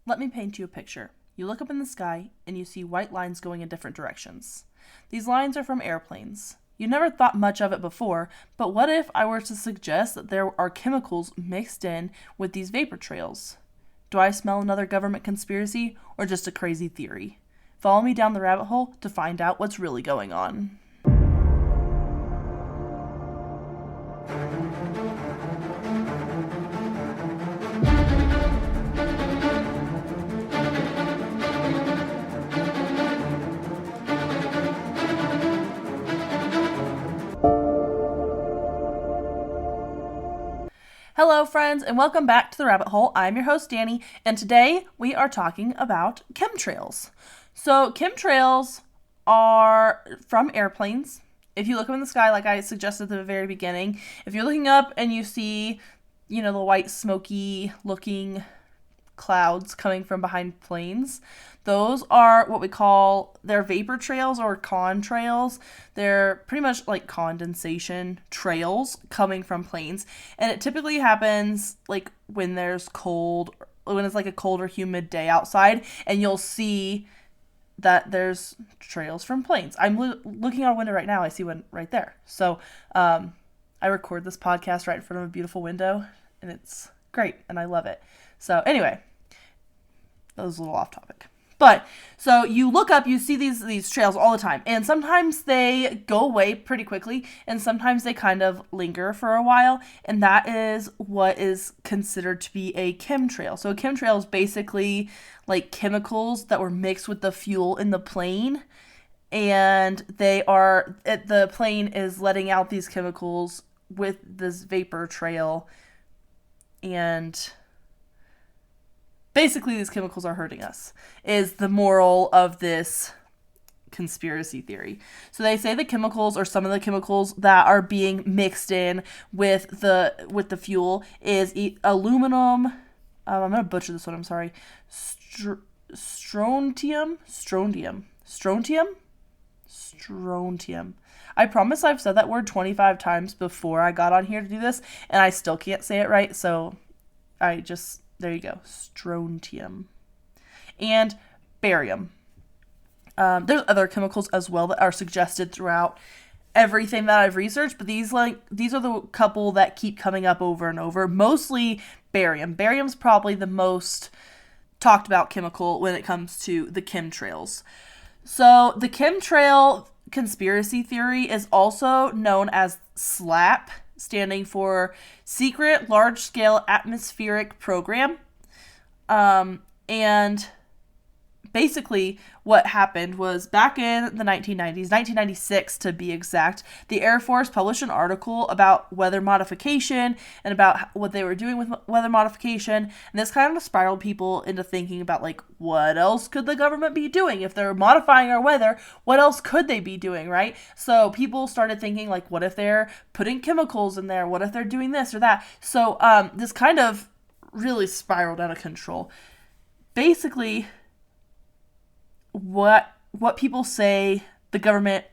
Let me paint you a picture. You look up in the sky and you see white lines going in different directions. These lines are from airplanes. You never thought much of it before, but what if I were to suggest that there are chemicals mixed in with these vapor trails? Do I smell another government conspiracy or just a crazy theory? Follow me down the rabbit hole to find out what's really going on. Hello, friends, and welcome back to the rabbit hole. I'm your host, Danny, and today we are talking about chemtrails. So, chemtrails are from airplanes. If you look up in the sky, like I suggested at the very beginning, if you're looking up and you see, the white smoky looking clouds coming from behind planes, those are what we call, they're vapor trails or contrails. They're pretty much like condensation trails coming from planes. And it typically happens like when it's like a cold or humid day outside, and you'll see that there's trails from planes. I'm looking out a window right now. I see one right there. So I record this podcast right in front of a beautiful window, and it's great, and I love it. So anyway, that was a little off topic. But, so you look up, you see these trails all the time, and sometimes they go away pretty quickly, and sometimes they kind of linger for a while, and that is what is considered to be a chemtrail. So a chemtrail is basically like chemicals that were mixed with the fuel in the plane, and the plane is letting out these chemicals with this vapor trail, and basically, these chemicals are hurting us, is the moral of this conspiracy theory. So they say the chemicals, or some of the chemicals that are being mixed in with the fuel, is aluminum. I'm going to butcher this one, I'm sorry. Strontium. I promise I've said that word 25 times before I got on here to do this, and I still can't say it right, so there you go. Strontium. And barium. There's other chemicals as well that are suggested throughout everything that I've researched, but these are the couple that keep coming up over and over. Mostly barium. Barium's probably the most talked about chemical when it comes to the chemtrails. So the chemtrail conspiracy theory is also known as SLAP, standing for Secret Large-Scale Atmospheric Program. And basically what happened was back in the 1990s, 1996 to be exact, the Air Force published an article about weather modification and about what they were doing with weather modification. And this kind of spiraled people into thinking about, like, what else could the government be doing? If they're modifying our weather, what else could they be doing, right? So people started thinking, like, what if they're putting chemicals in there? What if they're doing this or that? So this kind of really spiraled out of control. Basically, what people say the government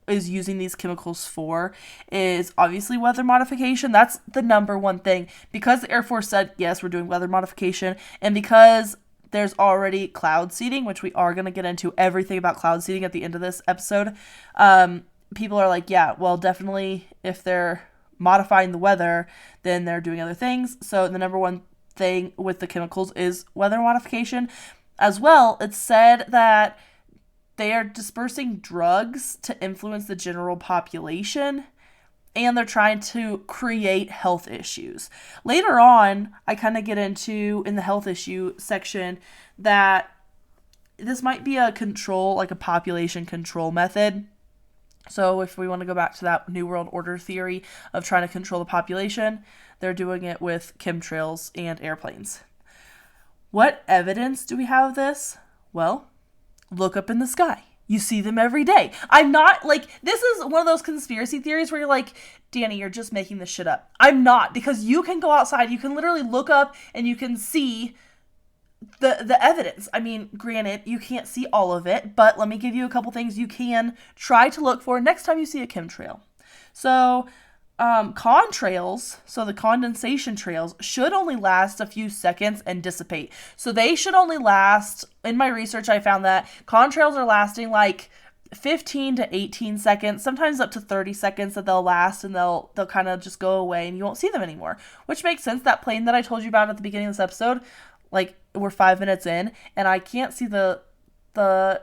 is using these chemicals for is obviously weather modification. That's the number one thing. Because the Air Force said, yes, we're doing weather modification, and because there's already cloud seeding, which we are going to get into everything about cloud seeding at the end of this episode, people are like, yeah, well, definitely if they're modifying the weather, then they're doing other things. So the number one thing with the chemicals is weather modification. As well, it's said that they are dispersing drugs to influence the general population, and they're trying to create health issues. Later on, I kind of get into, in the health issue section, that this might be a population control method. So if we want to go back to that New World Order theory of trying to control the population, they're doing it with chemtrails and airplanes. What evidence do we have of this? Well, look up in the sky. You see them every day. I'm not, this is one of those conspiracy theories where you're like, Danny, you're just making this shit up. I'm not, because you can go outside, you can literally look up and you can see the evidence. I mean, granted, you can't see all of it, but let me give you a couple things you can try to look for next time you see a chemtrail. So Contrails, so the condensation trails, should only last a few seconds and dissipate. So they should only last, in my research, I found that contrails are lasting like 15 to 18 seconds, sometimes up to 30 seconds that they'll last, and they'll kind of just go away and you won't see them anymore. Which makes sense. That plane that I told you about at the beginning of this episode, like we're 5 minutes in and I can't see the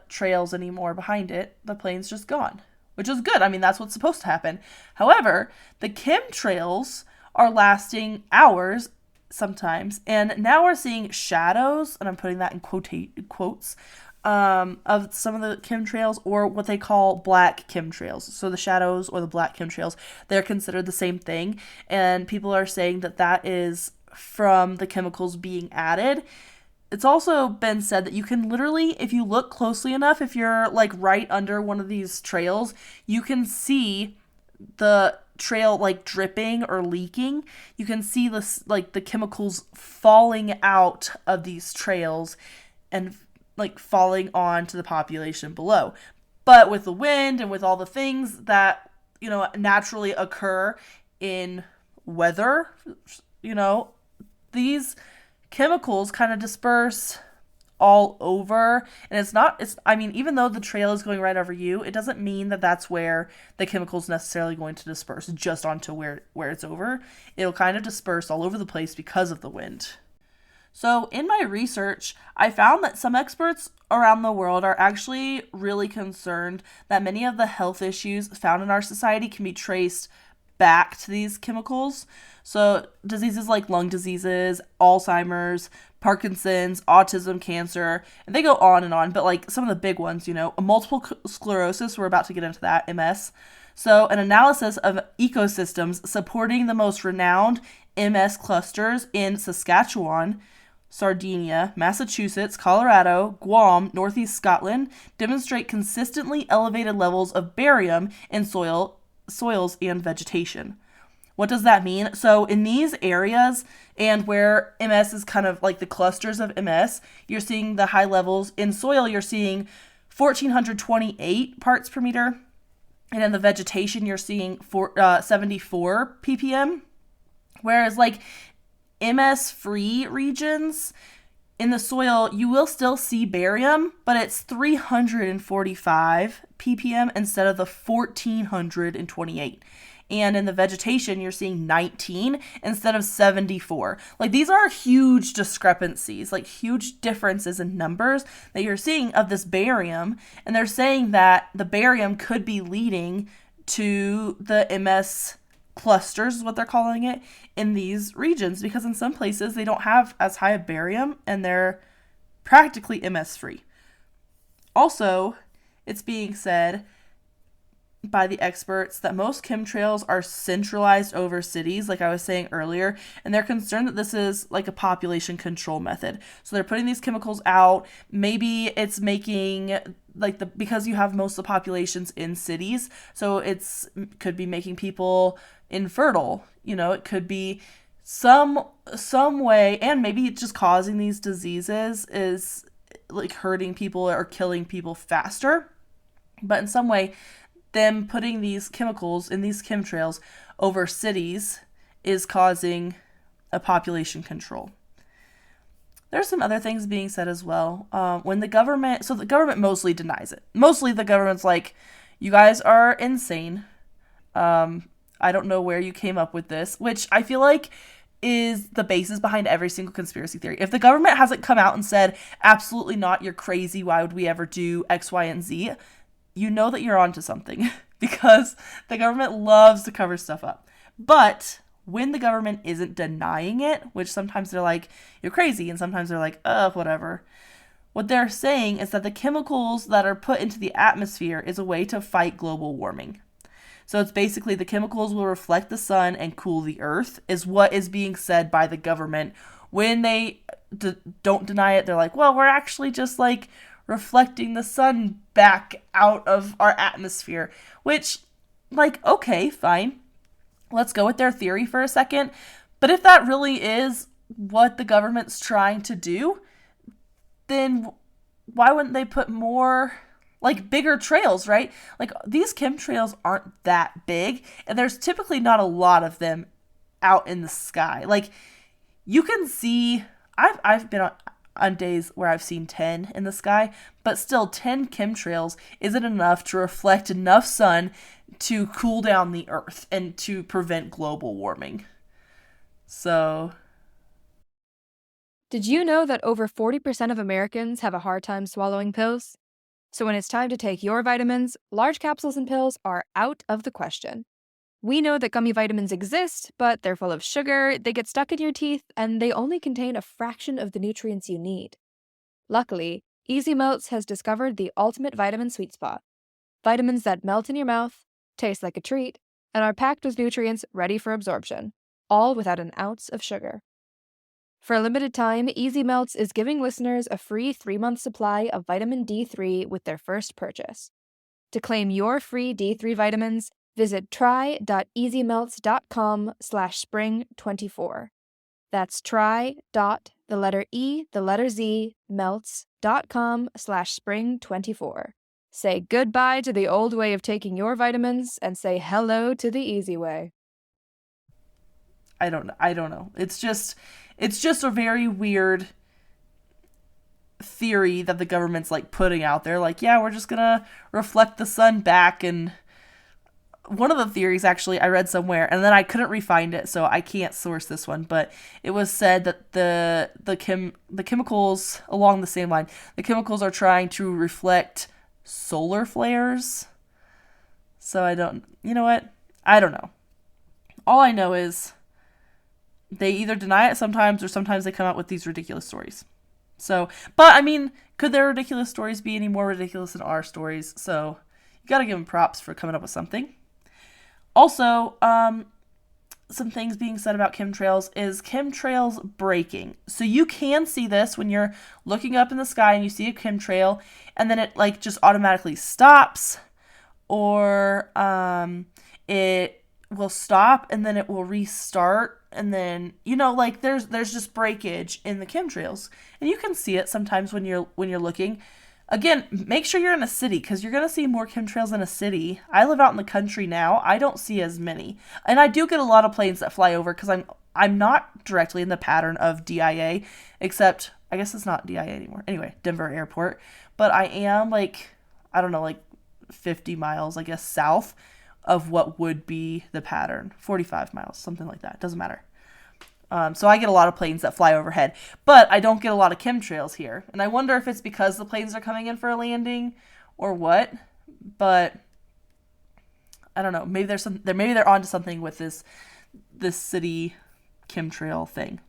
trails anymore behind it. The plane's just gone, which is good. I mean, that's what's supposed to happen. However, the chemtrails are lasting hours sometimes, and now we're seeing shadows, and I'm putting that in quotes, of some of the chemtrails, or what they call black chemtrails. So the shadows or the black chemtrails, they're considered the same thing, and people are saying that that is from the chemicals being added. It's also been said that you can literally, if you look closely enough, if you're like right under one of these trails, you can see the trail like dripping or leaking. You can see this, like the chemicals falling out of these trails and like falling onto the population below. But with the wind and with all the things that, naturally occur in weather, these chemicals kind of disperse all over, and even though the trail is going right over you, it doesn't mean that that's where the chemicals necessarily going to disperse just onto where it's over. It'll kind of disperse all over the place because of the wind. So in my research, I found that some experts around the world are actually really concerned that many of the health issues found in our society can be traced back to these chemicals. So diseases like lung diseases, Alzheimer's, Parkinson's, autism, cancer, and they go on and on. But like some of the big ones, multiple sclerosis, we're about to get into that, MS. So an analysis of ecosystems supporting the most renowned MS clusters in Saskatchewan, Sardinia, Massachusetts, Colorado, Guam, Northeast Scotland demonstrate consistently elevated levels of barium in soils and vegetation. What does that mean? So in these areas, and where MS is kind of like the clusters of MS, you're seeing the high levels. In soil, you're seeing 1,428 parts per meter. And in the vegetation, you're seeing 74 ppm. Whereas like MS-free regions, in the soil, you will still see barium, but it's 345 ppm instead of the 1,428. And in the vegetation, you're seeing 19 instead of 74. Like, these are huge discrepancies, like huge differences in numbers that you're seeing of this barium. And they're saying that the barium could be leading to the MS clusters, is what they're calling it, in these regions, because in some places they don't have as high a barium and they're practically MS free. Also, it's being said by the experts that most chemtrails are centralized over cities, like I was saying earlier, and they're concerned that this is like a population control method. So they're putting these chemicals out. Maybe it's making because you have most of the populations in cities, so could be making people infertile. It could be some way, and maybe it's just causing these diseases is like hurting people or killing people faster. But in some way, them putting these chemicals in these chemtrails over cities is causing a population control. There's some other things being said as well. The government mostly denies it. Mostly the government's like, you guys are insane. I don't know where you came up with this, which I feel like is the basis behind every single conspiracy theory. If the government hasn't come out and said, absolutely not, you're crazy, why would we ever do X, Y, and Z, you know that you're onto something, because the government loves to cover stuff up. But when the government isn't denying it, which sometimes they're like, you're crazy, and sometimes they're like, whatever. What they're saying is that the chemicals that are put into the atmosphere is a way to fight global warming. So it's basically the chemicals will reflect the sun and cool the earth, is what is being said by the government. When they don't deny it, they're like, well, we're actually just like reflecting the sun back out of our atmosphere, which, like, okay, fine. Let's go with their theory for a second. But if that really is what the government's trying to do, then why wouldn't they put more like bigger trails, right? Like these chemtrails aren't that big, and there's typically not a lot of them out in the sky. Like you can see, I've been on days where I've seen 10 in the sky, but still 10 chemtrails isn't enough to reflect enough sun to cool down the earth and to prevent global warming. So, Did you know that over 40% of Americans have a hard time swallowing pills? So when it's time to take your vitamins, large capsules and pills are out of the question. We know that gummy vitamins exist, but they're full of sugar, they get stuck in your teeth, and they only contain a fraction of the nutrients you need. Luckily, Easy Melts has discovered the ultimate vitamin sweet spot. Vitamins that melt in your mouth, taste like a treat, and are packed with nutrients ready for absorption, all without an ounce of sugar. For a limited time, Easy Melts is giving listeners a free 3-month supply of vitamin D3 with their first purchase. To claim your free D3 vitamins, visit try.easymelts.com/spring24. That's melts.com/spring24. Say goodbye to the old way of taking your vitamins and say hello to the easy way. I don't know. It's just a very weird theory that the government's like putting out there, like, yeah, we're just gonna reflect the sun back. And one of the theories, actually, I read somewhere, and then I couldn't refind it, so I can't source this one, but it was said that the chemicals along the same line, the chemicals are trying to reflect solar flares. So I don't, you know what? I don't know. All I know is they either deny it sometimes, or sometimes they come out with these ridiculous stories. So, but I mean, could their ridiculous stories be any more ridiculous than our stories? So you gotta give them props for coming up with something. Also, some things being said about chemtrails is chemtrails breaking. So you can see this when you're looking up in the sky and you see a chemtrail, and then it like just automatically stops, or it will stop and then it will restart, and then like there's just breakage in the chemtrails, and you can see it sometimes when you're looking. Again, make sure you're in a city, because you're going to see more chemtrails in a city. I live out in the country now. I don't see as many. And I do get a lot of planes that fly over, because I'm not directly in the pattern of DIA, except I guess it's not DIA anymore. Anyway, Denver Airport. But I am like, I don't know, like 50 miles, I guess, south of what would be the pattern. 45 miles, something like that. Doesn't matter. So I get a lot of planes that fly overhead, but I don't get a lot of chemtrails here. And I wonder if it's because the planes are coming in for a landing or what. But I don't know. Maybe maybe they're onto something with this city chemtrail thing.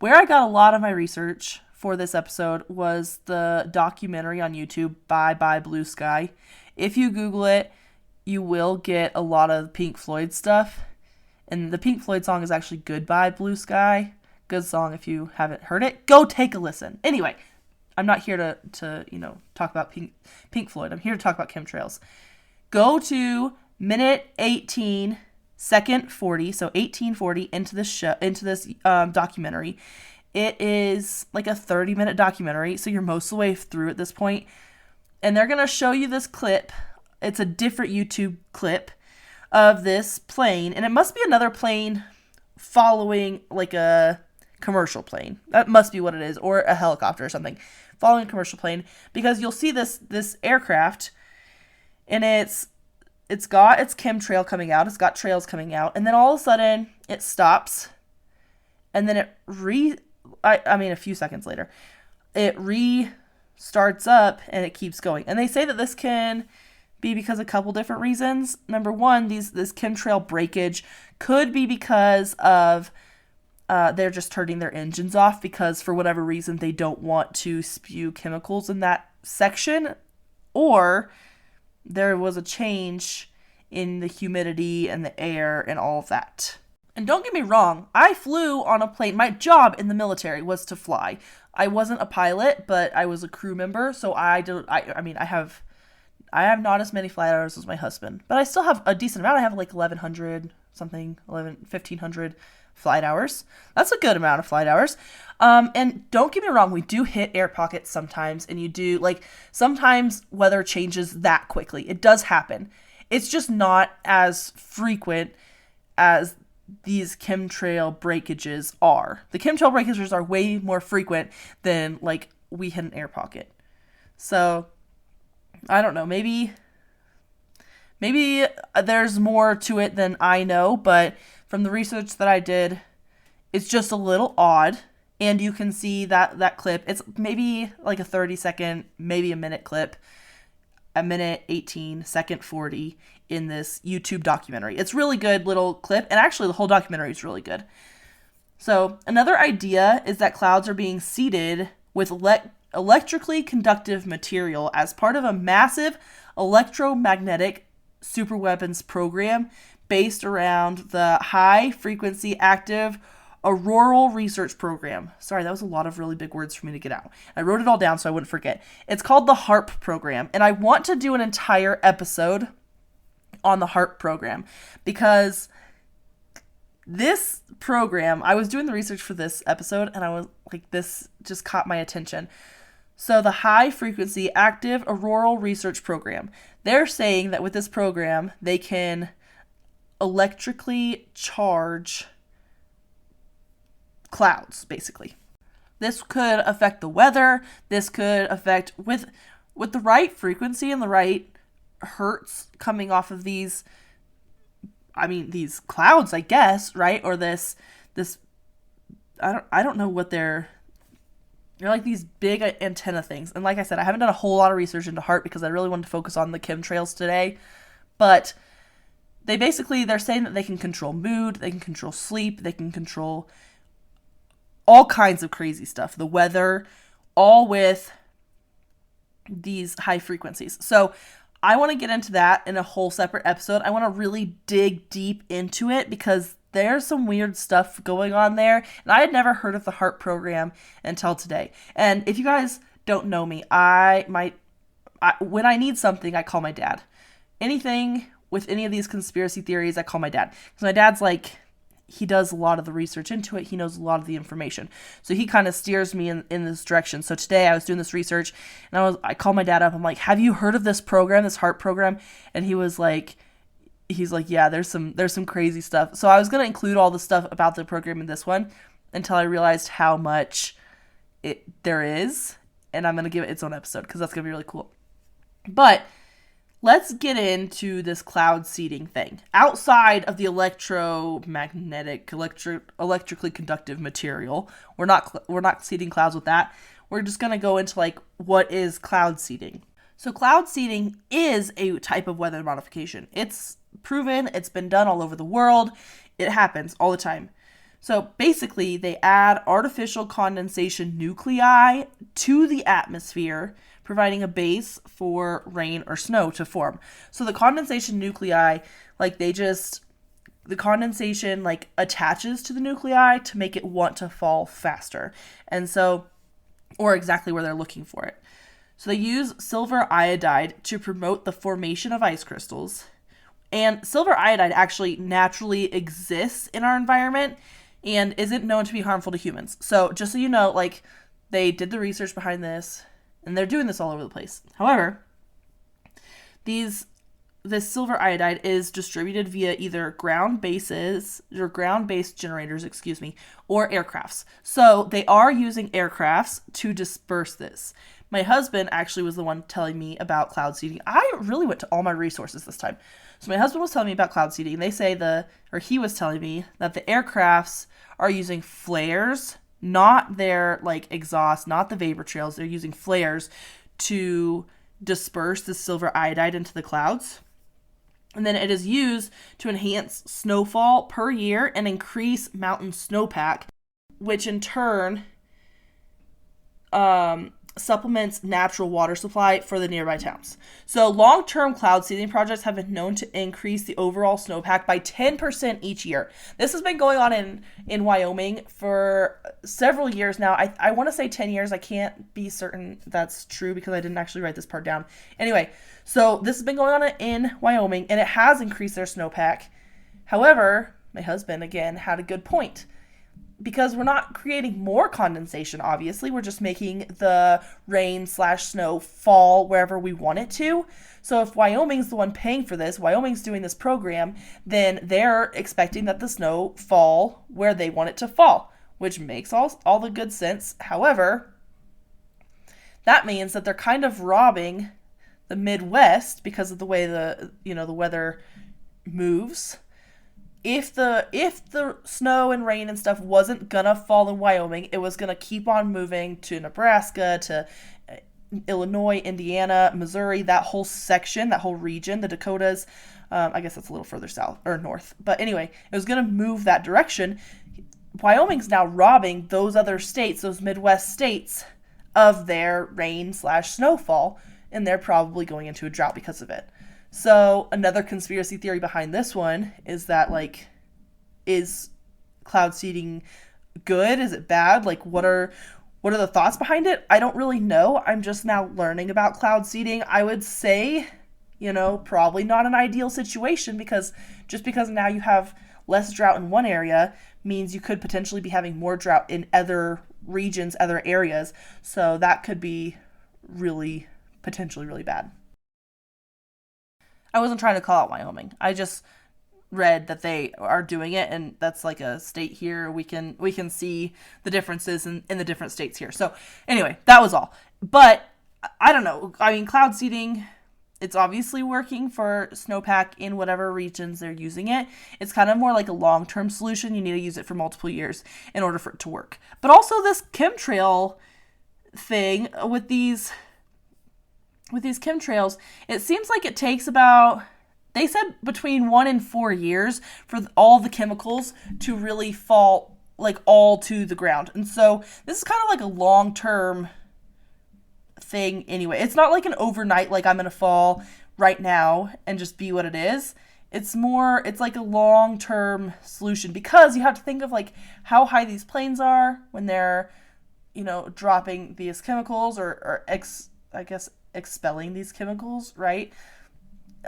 Where I got a lot of my research for this episode was the documentary on YouTube, Bye Blue Sky. If you Google it, you will get a lot of Pink Floyd stuff. And the Pink Floyd song is actually Goodbye Blue Sky. Good song if you haven't heard it. Go take a listen. Anyway, I'm not here to talk about Pink Floyd. I'm here to talk about chemtrails. Go to minute 18, second 40, so 1840 into this documentary. It is like a 30-minute documentary, so you're most of the way through at this point. And they're going to show you this clip. It's a different YouTube clip of this plane, and it must be another plane following like a commercial plane. That must be what it is, or a helicopter or something following a commercial plane, because you'll see this aircraft, and it's got its chemtrail coming out, it's got trails coming out, and then all of a sudden it stops, and then a few seconds later it restarts up and it keeps going. And they say that this can be because of a couple different reasons. Number one, this chemtrail breakage could be because of they're just turning their engines off, because for whatever reason they don't want to spew chemicals in that section, or there was a change in the humidity and the air and all of that. And don't get me wrong, I flew on a plane. My job in the military was to fly. I wasn't a pilot, but I was a crew member, so I have not as many flight hours as my husband, but I still have a decent amount. I have like 1,100 something, 1,500 flight hours. That's a good amount of flight hours. And don't get me wrong, we do hit air pockets sometimes, and you do, like, sometimes weather changes that quickly. It does happen. It's just not as frequent as these chemtrail breakages are. The chemtrail breakages are way more frequent than, like, we hit an air pocket. So, I don't know, maybe there's more to it than I know, but from the research that I did, it's just a little odd. And you can see that clip. It's maybe like a 30-second, maybe a minute clip, a minute 18, second 40 in this YouTube documentary. It's really good little clip, and actually the whole documentary is really good. So another idea is that clouds are being seeded with electrically conductive material as part of a massive electromagnetic superweapons program based around the high frequency active auroral research program. Sorry, that was a lot of really big words for me to get out. I wrote it all down so I wouldn't forget. It's called the HARP program, and I want to do an entire episode on the HARP program because this program, I was doing the research for this episode and I was like, this just caught my attention. So the high frequency active auroral research program, they're saying that with this program, they can electrically charge clouds, basically. This could affect the weather. This could affect, with the right frequency and the right hertz coming off of these clouds, I guess, right? Or this I don't know what they're like, these big antenna things. And like I said, I haven't done a whole lot of research into HARP because I really wanted to focus on the chemtrails today. But they're saying that they can control mood, they can control sleep, they can control all kinds of crazy stuff, the weather, all with these high frequencies. So I want to get into that in a whole separate episode. I want to really dig deep into it because there's some weird stuff going on there. And I had never heard of the HARP program until today. And if you guys don't know me, when I need something, I call my dad. Anything with any of these conspiracy theories, I call my dad. Because my dad's like, he does a lot of the research into it. He knows a lot of the information. So he kind of steers me in this direction. So today I was doing this research and I called my dad up. I'm like, have you heard of this program, this HARP program? And he's like, yeah, there's some crazy stuff. So I was going to include all the stuff about the program in this one until I realized how much there is. And I'm going to give it its own episode because that's going to be really cool. But let's get into this cloud seeding thing. Outside of the electromagnetic, electrically conductive material, we're not seeding clouds with that. We're just going to go into like, what is cloud seeding? So cloud seeding is a type of weather modification. It's proven, it's been done all over the world. It happens all the time. So basically, they add artificial condensation nuclei to the atmosphere, providing a base for rain or snow to form. So the condensation nuclei, the condensation like attaches to the nuclei to make it want to fall faster. And so, or exactly where they're looking for it. So they use silver iodide to promote the formation of ice crystals. And silver iodide actually naturally exists in our environment and isn't known to be harmful to humans. So just so you know, like, they did the research behind this, and they're doing this all over the place. However, this silver iodide is distributed via either ground-based generators, or aircrafts. So they are using aircrafts to disperse this. My husband actually was the one telling me about cloud seeding. I really went to all my resources this time. So my husband was telling me about cloud seeding. He was telling me that the aircrafts are using flares, not their like exhaust, not the vapor trails. They're using flares to disperse the silver iodide into the clouds. And then it is used to enhance snowfall per year and increase mountain snowpack, which in turn supplements natural water supply for the nearby towns. So long-term cloud seeding projects have been known to increase the overall snowpack by 10% each year. This has been going on in Wyoming for several years now. I want to say 10 years. I can't be certain that's true because I didn't actually write this part down. Anyway, so this has been going on in Wyoming, and it has increased their snowpack. However, my husband, again, had a good point. Because we're not creating more condensation, obviously. We're just making the rain/snow fall wherever we want it to. So if Wyoming's the one paying for this, Wyoming's doing this program, then they're expecting that the snow fall where they want it to fall, which makes all the good sense. However, that means that they're kind of robbing the Midwest because of the way the weather moves. If the snow and rain and stuff wasn't gonna fall in Wyoming, it was gonna keep on moving to Nebraska, to Illinois, Indiana, Missouri, that whole section, that whole region, the Dakotas. I guess that's a little further south or north. But anyway, it was gonna move that direction. Wyoming's now robbing those other states, those Midwest states, of their rain/snowfall, and they're probably going into a drought because of it. So another conspiracy theory behind this one is that, like, is cloud seeding good? Is it bad? Like, what are the thoughts behind it? I don't really know. I'm just now learning about cloud seeding. I would say, probably not an ideal situation, because now you have less drought in one area means you could potentially be having more drought in other regions, other areas. So that could be potentially really bad. I wasn't trying to call out Wyoming. I just read that they are doing it, and that's like a state here. We can see the differences in the different states here. So anyway, that was all. But I don't know. I mean, cloud seeding, it's obviously working for snowpack in whatever regions they're using it. It's kind of more like a long-term solution. You need to use it for multiple years in order for it to work. But also this chemtrail thing with these chemtrails, it seems like it takes about, they said, between 1 and 4 years for all the chemicals to really fall, like, all to the ground. And so this is kind of like a long-term thing anyway. It's not like an overnight, like, I'm going to fall right now and just be what it is. It's like a long-term solution, because you have to think of, like, how high these planes are when they're, dropping these chemicals or expelling these chemicals, right?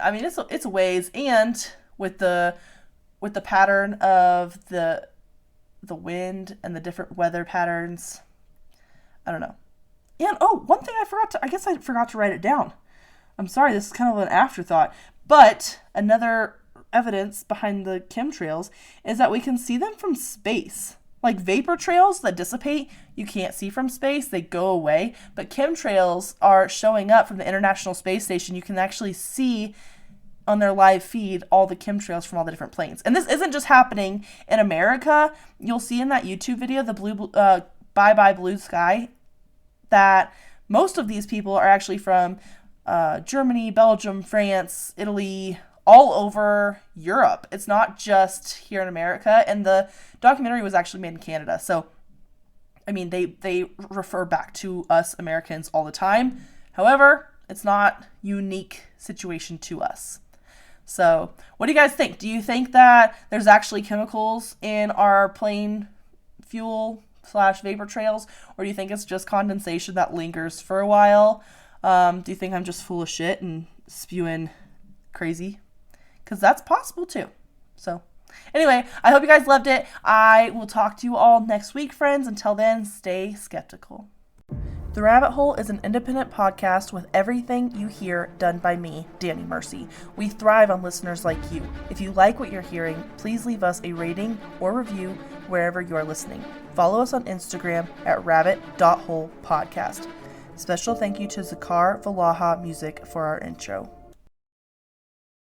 I mean, it's a ways, and with the pattern of the wind and the different weather patterns, I don't know. And one thing I forgot to write it down. I'm sorry, this is kind of an afterthought, but another evidence behind the chemtrails is that we can see them from space. Like vapor trails that dissipate, you can't see from space, they go away. But chemtrails are showing up from the International Space Station. You can actually see on their live feed all the chemtrails from all the different planes. And this isn't just happening in America. You'll see in that YouTube video, the Bye Bye Blue Sky, that most of these people are actually from Germany, Belgium, France, Italy, all over Europe. It's not just here in America. And the documentary was actually made in Canada. So, I mean, they refer back to us Americans all the time. However, it's not unique situation to us. So, what do you guys think? Do you think that there's actually chemicals in our plane fuel / vapor trails? Or do you think it's just condensation that lingers for a while? Do you think I'm just full of shit and spewing crazy? Because that's possible too. So anyway, I hope you guys loved it. I will talk to you all next week, friends. Until then, stay skeptical. The Rabbit Hole is an independent podcast with everything you hear done by me, Danny Mercy. We thrive on listeners like you. If you like what you're hearing, please leave us a rating or review wherever you are listening. Follow us on Instagram at rabbit.holepodcast. Special thank you to Zakar Valaha Music for our intro.